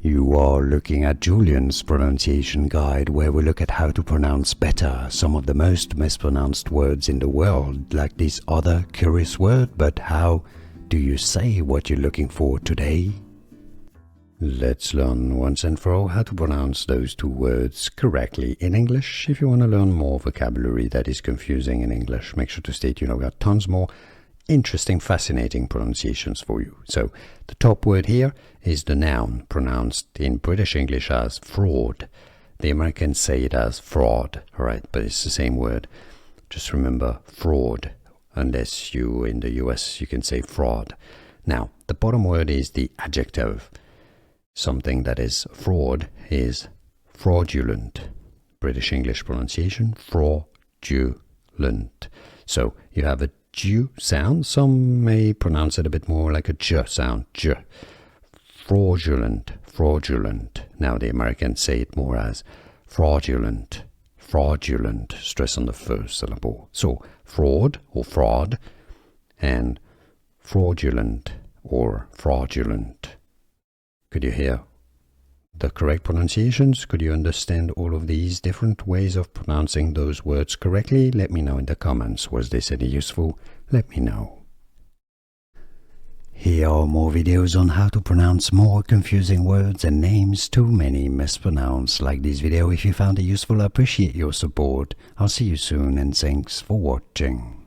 You are looking at Julian's pronunciation guide, where we look at how to pronounce better some of the most mispronounced words in the world, like this other curious word. But how do you say what you're looking for today? Let's learn once and for all how to pronounce those two words correctly in English. If you want to learn more vocabulary that is confusing in English, make sure to stay tuned. I've got tons more interesting, fascinating pronunciations for you. So the top word here is the noun, pronounced in British English as fraud. The Americans say it as fraud, all right, but it's the same word. Just remember fraud. Unless you in the US, you can say fraud. Now, the bottom word is the adjective. Something that is fraud is fraudulent. British English pronunciation, fraudulent. So you have a J sound. Some may pronounce it a bit more like a J sound. J. Fraudulent, fraudulent. Now the Americans say it more as fraudulent, fraudulent. Stress on the first syllable. So fraud or fraud and fraudulent or fraudulent. Could you hear the correct pronunciations? Could you understand all of these different ways of pronouncing those words correctly? Let me know in the comments. Was this any useful? Let me know. Here are more videos on how to pronounce more confusing words and names too many mispronounced. Like this video if you found it useful. I appreciate your support. I'll see you soon and thanks for watching.